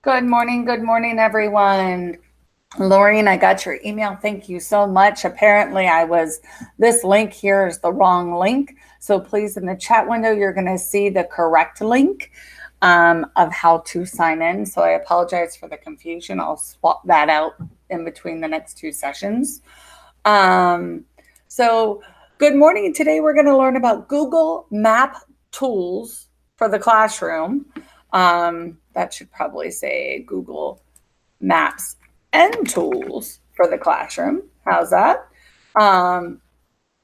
Good morning, everyone. Lorraine, I got your email. Thank you so much. Apparently, this link here is the wrong link. So please, in the chat window, you're going to see the correct link of how to sign in. So I apologize for the confusion. I'll swap that out in between the next two sessions. So good morning. Today, we're going to learn about Google Map tools for the classroom. That should probably say Google Maps and tools for the classroom. How's that?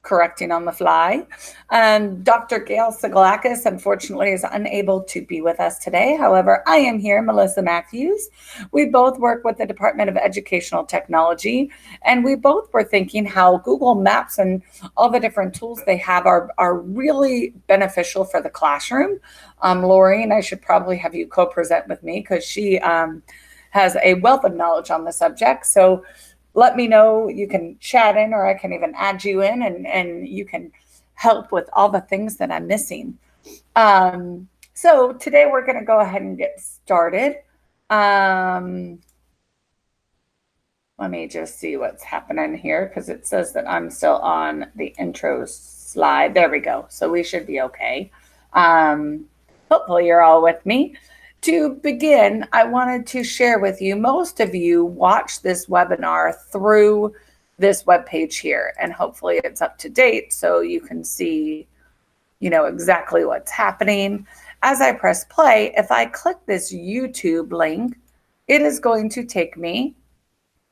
Correcting on the fly. Dr. Gail Sigalakis, unfortunately, is unable to be with us today. However, I am here, Melissa Matthews. We both work with the Department of Educational Technology, and we both were thinking how Google Maps and all the different tools they have are really beneficial for the classroom. Lorraine, I should probably have you co-present with me because she has a wealth of knowledge on the subject. So let me know. You can chat in, or I can even add you in, and you can help with all the things that I'm missing. So today we're going to go ahead and get started. Let me just see what's happening here because it says that I'm still on the intro slide. There we go. So we should be okay. Hopefully you're all with me. To begin, I wanted to share with you, most of you watch this webinar through this webpage here, and hopefully it's up to date so you can see, exactly what's happening. As I press play, if I click this YouTube link, it is going to take me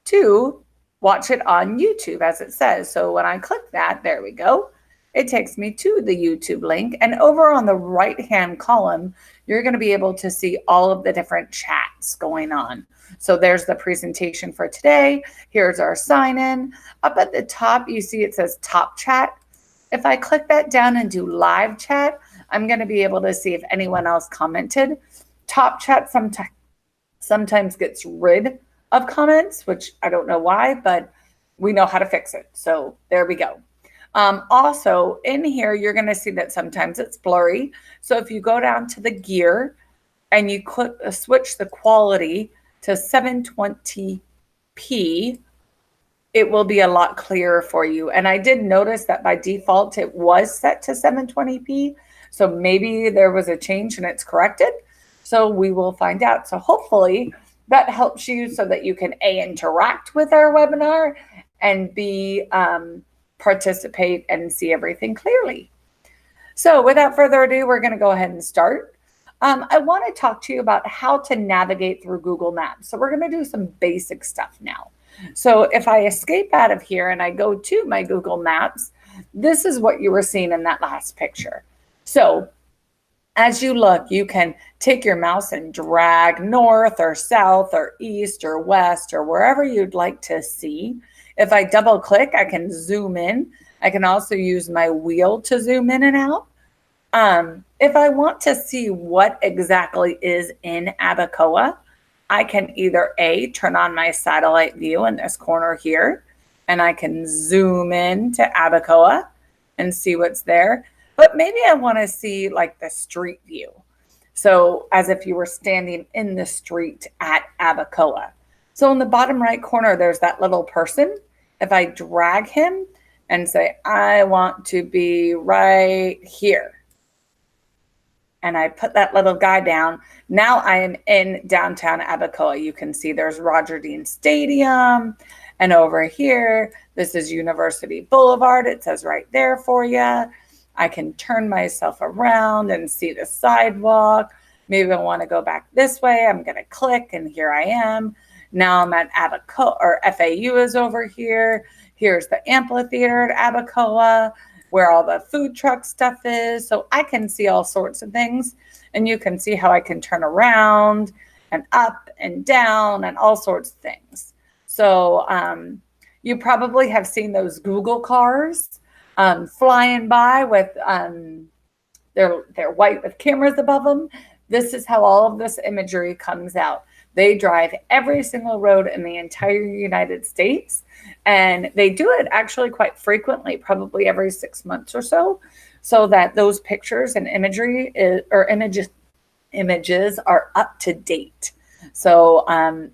to watch it on YouTube, as it says. So when I click that, there we go. It takes me to the YouTube link, and over on the right-hand column, you're going to be able to see all of the different chats going on. So there's the presentation for today. Here's our sign-in. Up at the top, you see it says Top Chat. If I click that down and do Live Chat, I'm going to be able to see if anyone else commented. Top Chat sometimes gets rid of comments, which I don't know why, but we know how to fix it. So there we go. Also, in here, you're going to see that sometimes it's blurry. So if you go down to the gear and you switch the quality to 720p, it will be a lot clearer for you. And I did notice that by default, it was set to 720p. So maybe there was a change and it's corrected. So we will find out. So hopefully that helps you so that you can interact with our webinar and participate and see everything clearly. So without further ado, we're going to go ahead and start. I want to talk to you about how to navigate through Google Maps. So we're going to do some basic stuff now. So if I escape out of here and I go to my Google Maps, this is what you were seeing in that last picture. So as you look, you can take your mouse and drag north or south or east or west or wherever you'd like to see. If I double click, I can zoom in. I can also use my wheel to zoom in and out. If I want to see what exactly is in Abacoa, I can either turn on my satellite view in this corner here, and I can zoom in to Abacoa and see what's there. But maybe I want to see like the street view. So as if you were standing in the street at Abacoa. So in the bottom right corner, there's that little person. If I drag him and say, I want to be right here, and I put that little guy down, now I am in downtown Abacoa. You can see there's Roger Dean Stadium, and over here, this is University Boulevard. It says right there for you. I can turn myself around and see the sidewalk. Maybe I want to go back this way. I'm going to click, and here I am. Now I'm at Abacoa, or FAU is over here. Here's the amphitheater at Abacoa, where all the food truck stuff is. So I can see all sorts of things. And you can see how I can turn around and up and down and all sorts of things. So you probably have seen those Google cars flying by with, they're white with cameras above them. This is how all of this imagery comes out. They drive every single road in the entire United States, and they do it actually quite frequently, probably every 6 months or so that those pictures and images are up to date. So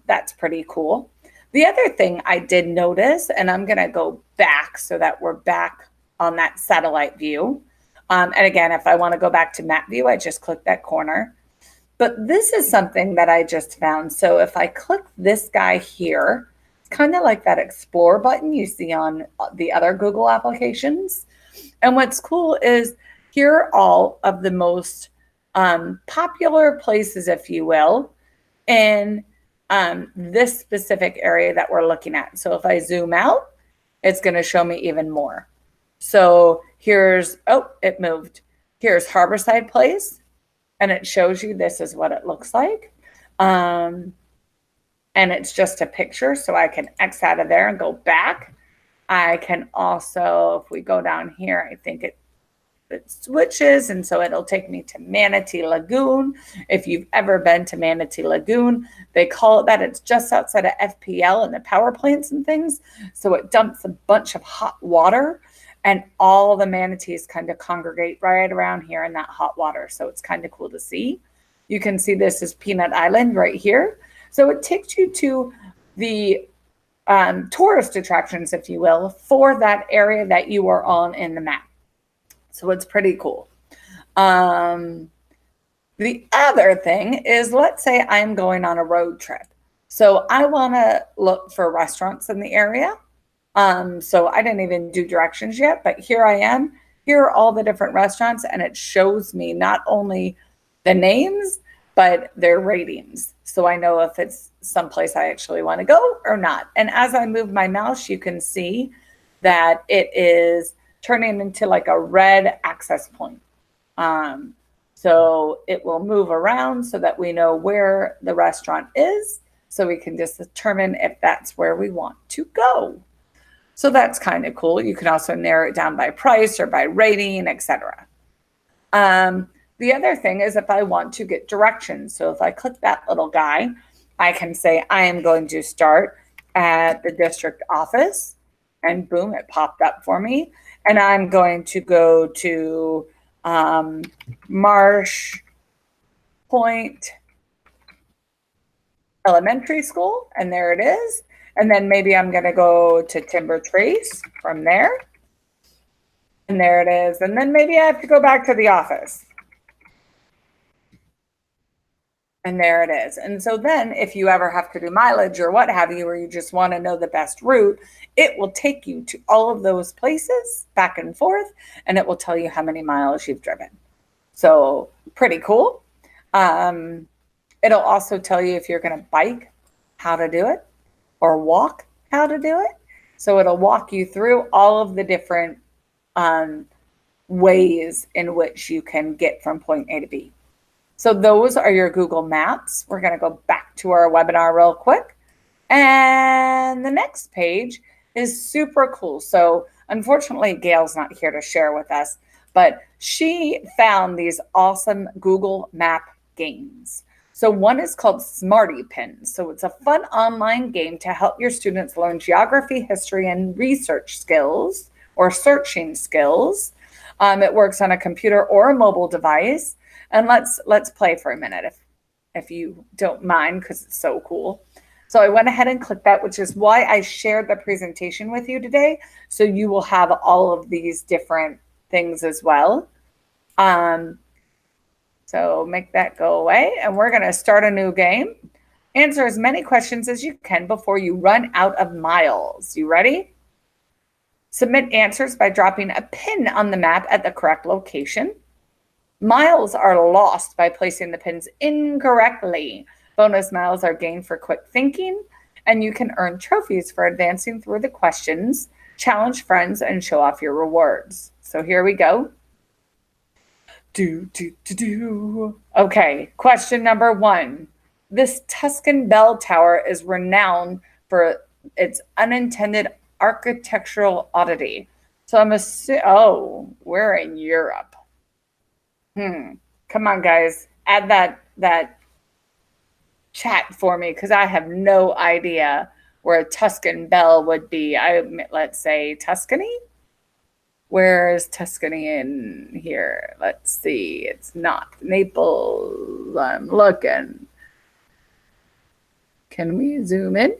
that's pretty cool. The other thing I did notice, and I'm going to go back so that we're back on that satellite view. And again, if I want to go back to map view, I just click that corner. But this is something that I just found. So if I click this guy here, it's kind of like that explore button you see on the other Google applications. And what's cool is here are all of the most popular places, if you will, in this specific area that we're looking at. So if I zoom out, it's going to show me even more. So here's, oh, it moved. Here's Harborside Place, and it shows you this is what it looks like. And it's just a picture, so I can X out of there and go back. I can also, if we go down here, I think it switches, and so it'll take me to Manatee Lagoon. If you've ever been to Manatee Lagoon, they call it that. It's just outside of FPL and the power plants and things. So it dumps a bunch of hot water, and all the manatees kind of congregate right around here in that hot water. So it's kind of cool to see. You can see this is Peanut Island right here. So it takes you to the tourist attractions, if you will, for that area that you are on in the map. So it's pretty cool. The other thing is, let's say I'm going on a road trip. So I want to look for restaurants in the area. So I didn't even do directions yet, but here I am. Here are all the different restaurants, and it shows me not only the names, but their ratings. So I know if it's someplace I actually want to go or not. And as I move my mouse, you can see that it is turning into like a red access point. So it will move around so that we know where the restaurant is, so we can just determine if that's where we want to go. So that's kind of cool. You can also narrow it down by price or by rating, etc. The other thing is if I want to get directions. So if I click that little guy, I can say I am going to start at the district office, and boom, it popped up for me. And I'm going to go to Marsh Point Elementary School, and there it is. And then maybe I'm going to go to Timber Trace from there. And there it is. And then maybe I have to go back to the office. And there it is. And so then if you ever have to do mileage or what have you, or you just want to know the best route, it will take you to all of those places back and forth, and it will tell you how many miles you've driven. So pretty cool. It'll also tell you if you're going to bike, how to do it, or walk, how to do it. So it'll walk you through all of the different ways in which you can get from point A to B. So those are your Google Maps. We're going to go back to our webinar real quick. And the next page is super cool. So unfortunately, Gail's not here to share with us, but she found these awesome Google Map games. So one is called Smarty Pins. So it's a fun online game to help your students learn geography, history, and research skills or searching skills. It works on a computer or a mobile device. And let's play for a minute if you don't mind, because it's so cool. So I went ahead and clicked that, which is why I shared the presentation with you today. So you will have all of these different things as well. So make that go away. And we're going to start a new game. Answer as many questions as you can before you run out of miles. You ready? Submit answers by dropping a pin on the map at the correct location. Miles are lost by placing the pins incorrectly. Bonus miles are gained for quick thinking, and you can earn trophies for advancing through the questions, challenge friends, and show off your rewards. So here we go. Okay, question number 1. This Tuscan bell tower is renowned for its unintended architectural oddity. So I'm assuming, oh, we're in Europe. Come on, guys. Add that chat for me, because I have no idea where a Tuscan bell would be. Let's say Tuscany. Where is Tuscany in here? Let's see. It's not Naples. I'm looking. Can we zoom in?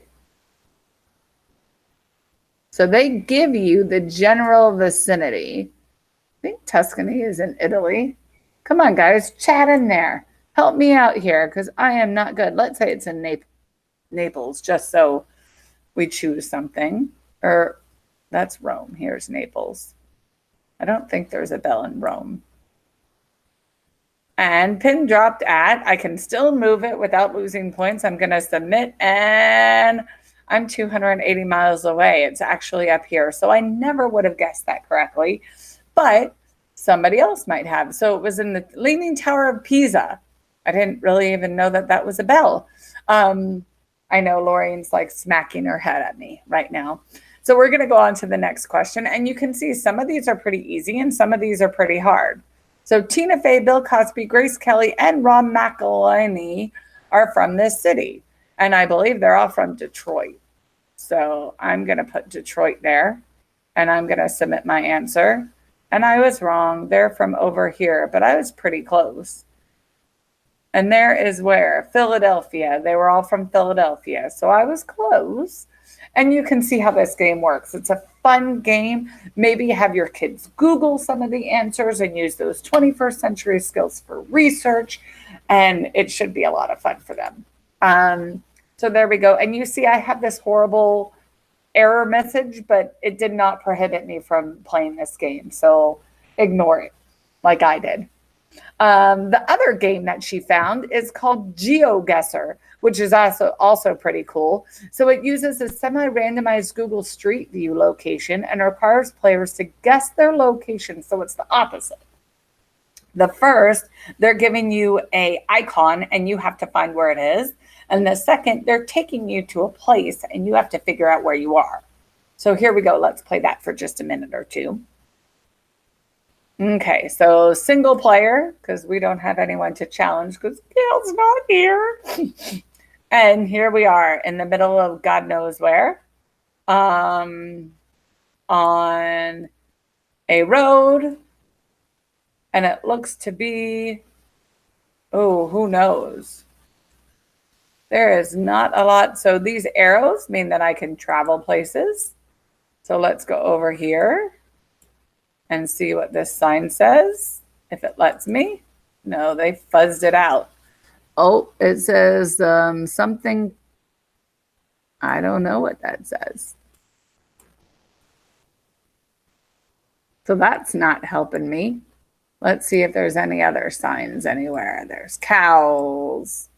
So they give you the general vicinity. I think Tuscany is in Italy. Come on, guys, chat in there. Help me out here because I am not good. Let's say it's in Naples, just so we choose something. Or that's Rome. Here's Naples. I don't think there's a bell in Rome. And pin dropped at. I can still move it without losing points. I'm going to submit, and I'm 280 miles away. It's actually up here. So I never would have guessed that correctly, but somebody else might have. So it was in the Leaning Tower of Pisa. I didn't really even know that that was a bell. I know Lorraine's like smacking her head at me right now. So we're going to go on to the next question. And you can see some of these are pretty easy and some of these are pretty hard. So Tina Fey, Bill Cosby, Grace Kelly, and Ron McElhenney are from this city. And I believe they're all from Detroit. So I'm going to put Detroit there. And I'm going to submit my answer. And I was wrong. They're from over here. But I was pretty close. And there is where? Philadelphia. They were all from Philadelphia. So I was close. And you can see how this game works. It's a fun game. Maybe have your kids Google some of the answers and use those 21st century skills for research. And it should be a lot of fun for them. So there we go. And you see I have this horrible error message, but it did not prohibit me from playing this game. So ignore it like I did. The other game that she found is called Geoguessr, which is also pretty cool. So it uses a semi-randomized Google Street View location and requires players to guess their location. So it's the opposite. The first, they're giving you an icon and you have to find where it is. And the second, they're taking you to a place and you have to figure out where you are. So here we go. Let's play that for just a minute or two. Okay, so single player, because we don't have anyone to challenge because Gail's not here. And here we are in the middle of God knows where. On a road. And it looks to be, oh, who knows? There is not a lot. So these arrows mean that I can travel places. So let's go over here and see what this sign says, if it lets me. No, they fuzzed it out. Oh, it says something. I don't know what that says. So that's not helping me. Let's see if there's any other signs anywhere. There's cows.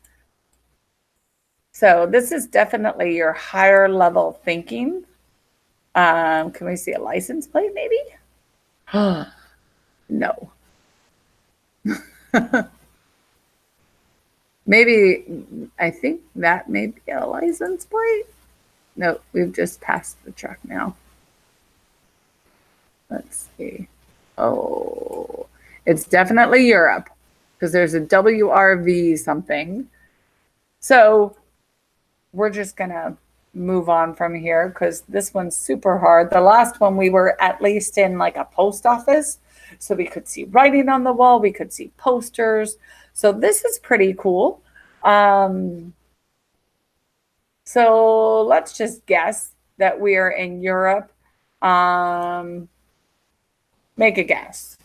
So this is definitely your higher level thinking. Can we see a license plate maybe? No. Maybe, I think that may be a license plate. No, we've just passed the truck now. Let's see. Oh, it's definitely Europe because there's a WRV something. So we're just going to move on from here because this one's super hard. The last one we were at least in like a post office, so we could see writing on the wall, we could see posters. So this is pretty cool. So let's just guess that we are in Europe. Make a guess.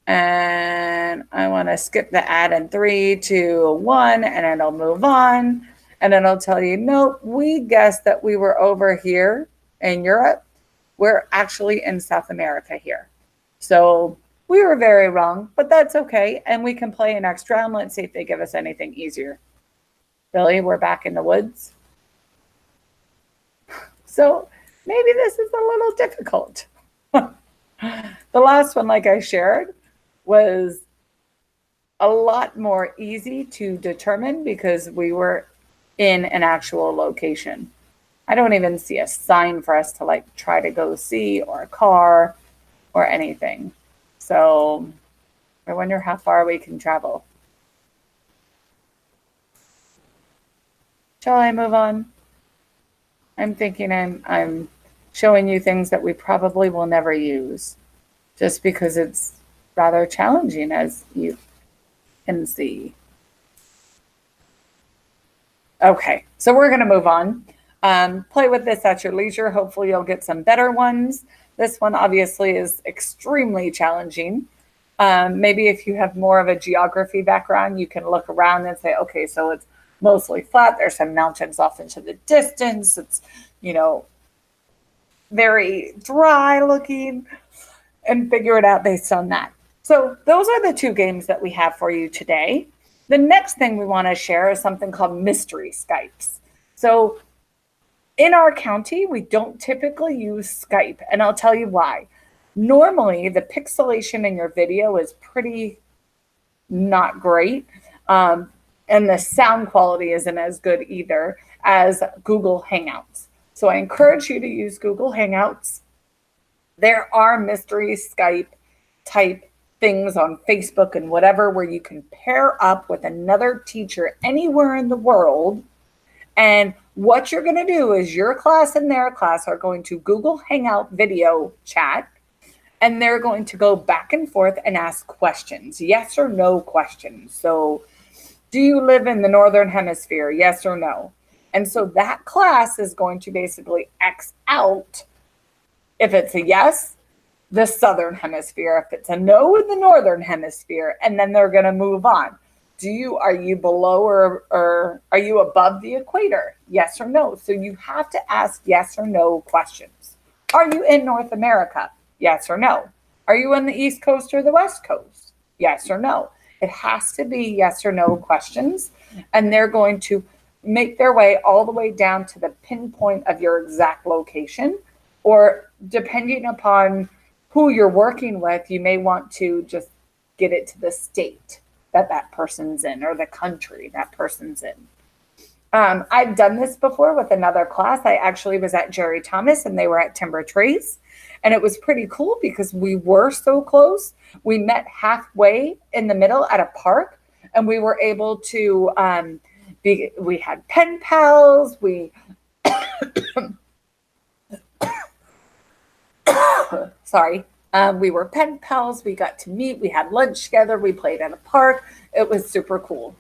And I want to skip the ad in 3, 2, 1, and it'll move on. And then I'll tell you, nope, we guessed that we were over here in Europe. We're actually in South America here. So we were very wrong, but that's okay. And we can play an extra round. Let's see if they give us anything easier. Billy, we're back in the woods. So maybe this is a little difficult. The last one, like I shared, was a lot more easy to determine because we were in an actual location. I don't even see a sign for us to like try to go see or a car or anything. So I wonder how far we can travel. Shall I move on? I'm thinking I'm showing you things that we probably will never use just because it's rather challenging, as you can see. Okay, so we're going to move on. Play with this at your leisure. Hopefully you'll get some better ones. This one obviously is extremely challenging. Maybe if you have more of a geography background, you can look around and say, okay, so it's mostly flat. There's some mountains off into the distance. It's, very dry looking, and figure it out based on that. So those are the two games that we have for you today. The next thing we want to share is something called mystery Skypes. So in our county, we don't typically use Skype, and I'll tell you why. Normally, the pixelation in your video is pretty not great, and the sound quality isn't as good either as Google Hangouts. So I encourage you to use Google Hangouts. There are mystery Skype type things on Facebook and whatever where you can pair up with another teacher anywhere in the world. And what you're going to do is your class and their class are going to Google Hangout video chat, and they're going to go back and forth and ask questions, yes or no questions. So do you live in the Northern Hemisphere? Yes or no? And so that class is going to basically X out, if it's a yes, the Southern Hemisphere, if it's a no, the Northern Hemisphere, and then they're going to move on. Are you below or are you above the equator? Yes or no? So you have to ask yes or no questions. Are you in North America? Yes or no? Are you on the East Coast or the West Coast? Yes or no? It has to be yes or no questions, and they're going to make their way all the way down to the pinpoint of your exact location, or depending upon who you're working with, you may want to just get it to the state that person's in, or the country that person's in. I've done this before with another class. I actually was at Jerry Thomas and they were at Timber Trees. And it was pretty cool because we were so close. We met halfway in the middle at a park, and we were able to, we had pen pals. Sorry. We were pen pals. We got to meet. We had lunch together. We played at a park. It was super cool.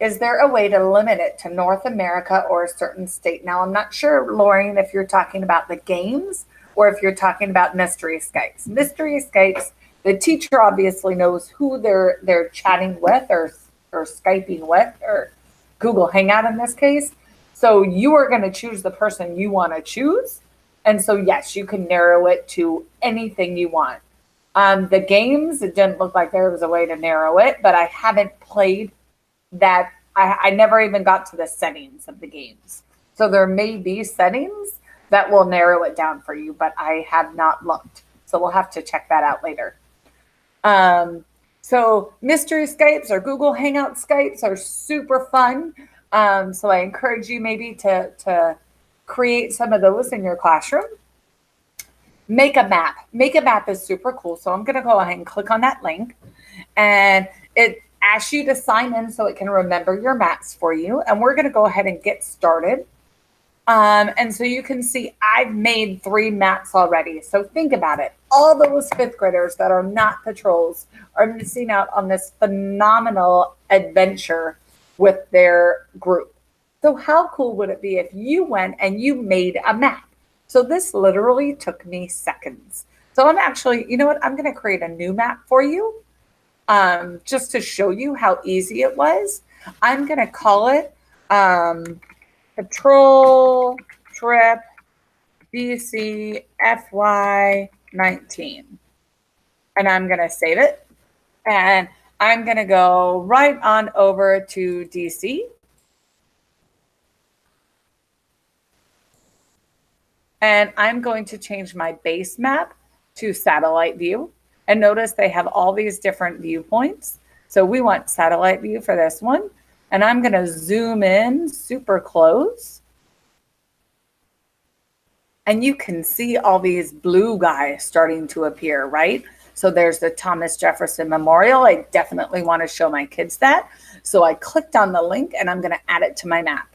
Is there a way to limit it to North America or a certain state? Now, I'm not sure, Lauren, if you're talking about the games or if you're talking about mystery Skypes. Mystery Skypes, the teacher obviously knows who they're chatting with or Skyping with, or Google Hangout in this case. So you are going to choose the person you want to choose. And so, yes, you can narrow it to anything you want. The games, it didn't look like there was a way to narrow it, but I haven't played that. I never even got to the settings of the games. So there may be settings that will narrow it down for you, but I have not looked. So we'll have to check that out later. So mystery Skypes or Google Hangout Skypes are super fun. So I encourage you maybe to create some of those in your classroom. Make a map. Make a map is super cool. So I'm going to go ahead and click on that link, and it asks you to sign in so it can remember your maps for you. And we're going to go ahead and get started. And so you can see I've made 3 maps already. So think about it. All those 5th graders that are not patrols are missing out on this phenomenal adventure with their group. So how cool would it be if you went and you made a map? So this literally took me seconds. So I'm actually, you know what? I'm going to create a new map for you just to show you how easy it was. I'm going to call it Patrol Trip BC FY19. And I'm going to save it. And I'm going to go right on over to DC. And I'm going to change my base map to satellite view. And notice they have all these different viewpoints. So we want satellite view for this one. And I'm going to zoom in super close. And you can see all these blue guys starting to appear, right? So there's the Thomas Jefferson Memorial. I definitely want to show my kids that. So I clicked on the link and I'm going to add it to my map.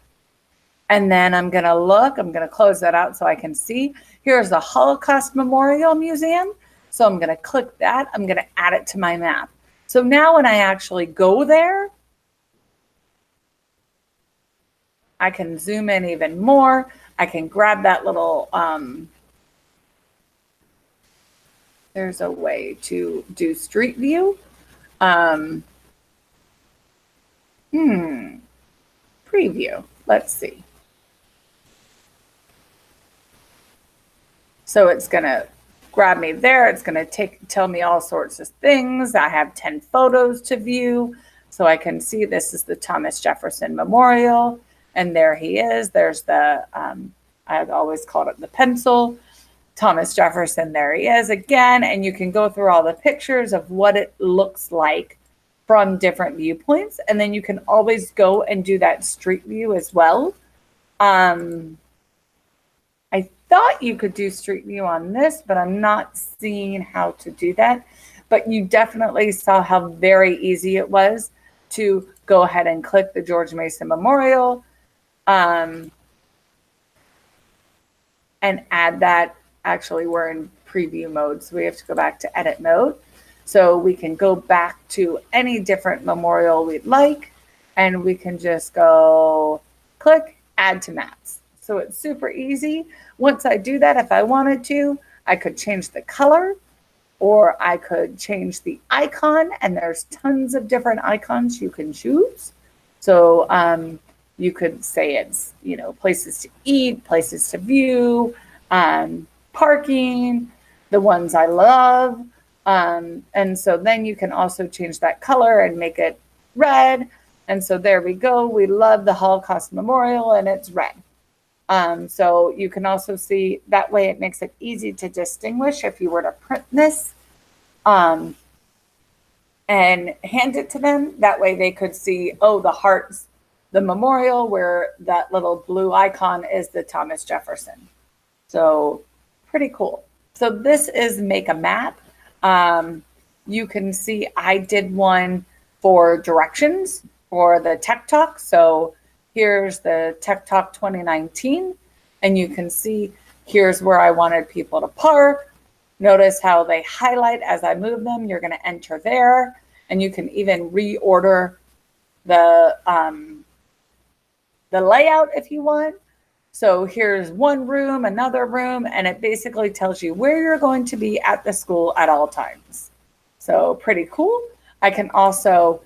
And then I'm going to look, I'm going to close that out so I can see. Here's the Holocaust Memorial Museum. So I'm going to click that. I'm going to add it to my map. So now when I actually go there, I can zoom in even more. I can grab that little, there's a way to do street view. Preview, let's see. So it's gonna grab me there. It's gonna tell me all sorts of things. I have 10 photos to view. So I can see this is the Thomas Jefferson Memorial. And there he is. There's the, I've always called it the pencil. Thomas Jefferson, there he is again. And you can go through all the pictures of what it looks like from different viewpoints. And then you can always go and do that street view as well. I thought you could do street view on this, but I'm not seeing how to do that. But you definitely saw how very easy it was to go ahead and click the George Mason Memorial and add that. Actually, we're in preview mode, so we have to go back to edit mode. So we can go back to any different memorial we'd like, and we can just go click add to maps. So it's super easy. Once I do that, if I wanted to, I could change the color, or I could change the icon, and there's tons of different icons you can choose. So you could say it's, you know, places to eat, places to view, parking, the ones I love. And so then you can also change that color and make it red. And so there we go. We love the Holocaust Memorial, and it's red. So you can also see that way it makes it easy to distinguish if you were to print this and hand it to them. That way they could see, oh, the hearts, the memorial where that little blue icon is the Thomas Jefferson. So pretty cool. So this is Make a Map. You can see I did one for directions for the Tech Talk. So here's the Tech Talk 2019, and you can see here's where I wanted people to park. Notice how they highlight as I move them. You're going to enter there, and you can even reorder the layout if you want. So here's one room, another room, and it basically tells you where you're going to be at the school at all times. So pretty cool. I can also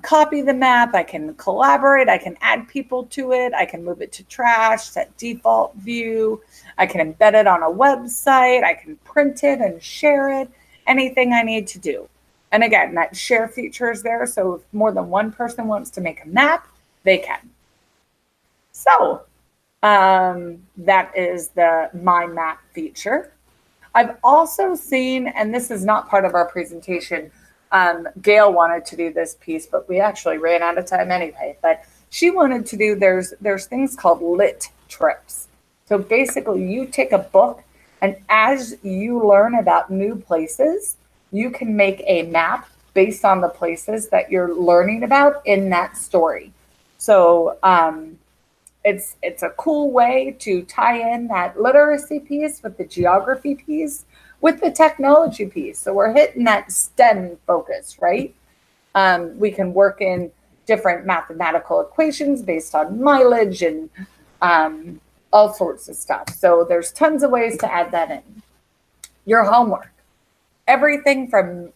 copy the map. I can collaborate. I can add people to it. I can move it to trash, set default view. I can embed it on a website. I can print it and share it, anything I need to do. And again, that share feature is there. So if more than one person wants to make a map, they can. So that is the My Map feature. I've also seen, and this is not part of our presentation, Gail wanted to do this piece, but we actually ran out of time anyway. But she wanted to do, there's things called lit trips. So basically you take a book, and as you learn about new places, you can make a map based on the places that you're learning about in that story. So it's a cool way to tie in that literacy piece with the geography piece with the technology piece. So we're hitting that STEM focus, right? We can work in different mathematical equations based on mileage and all sorts of stuff. So there's tons of ways to add that in. Your homework. Everything from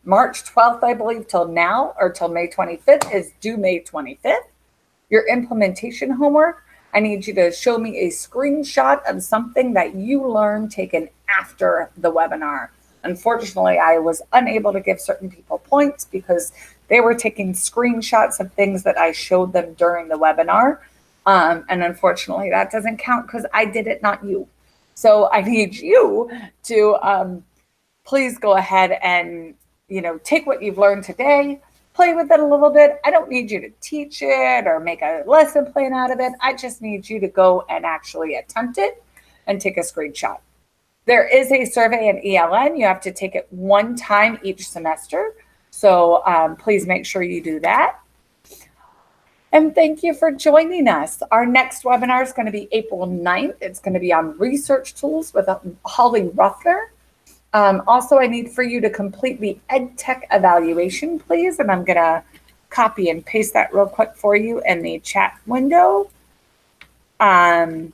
March 12th, I believe, till now, or till May 25th is due May 25th. Your implementation homework, I need you to show me a screenshot of something that you learned taken after the webinar. Unfortunately, I was unable to give certain people points because they were taking screenshots of things that I showed them during the webinar. And unfortunately, that doesn't count because I did it, not you. So I need you to please go ahead and, take what you've learned today, play with it a little bit. I don't need you to teach it or make a lesson plan out of it. I just need you to go and actually attempt it and take a screenshot. There is a survey in ELN. You have to take it one time each semester. So please make sure you do that. And thank you for joining us. Our next webinar is going to be April 9th. It's going to be on research tools with Holly Ruffner. Also, I need for you to complete the EdTech evaluation, please. And I'm going to copy and paste that real quick for you in the chat window. So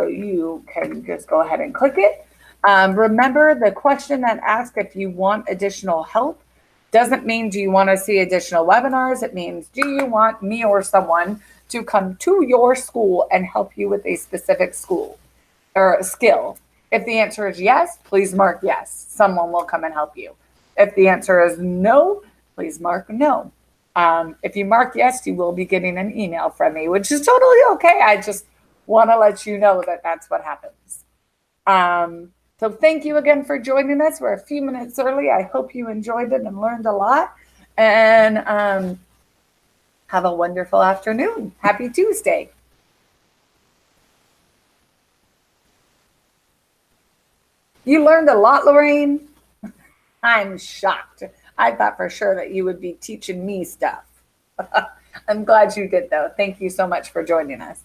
you can just go ahead and click it. Remember, the question that asks if you want additional help doesn't mean do you want to see additional webinars. It means do you want me or someone to come to your school and help you with a specific school or skill? If the answer is yes, please mark yes. Someone will come and help you. If the answer is no, please mark no. If you mark yes, you will be getting an email from me, which is totally okay. I just want to let you know that that's what happens. So thank you again for joining us. We're a few minutes early. I hope you enjoyed it and learned a lot. And have a wonderful afternoon. Happy Tuesday. You learned a lot, Lorraine. I'm shocked. I thought for sure that you would be teaching me stuff. I'm glad you did, though. Thank you so much for joining us.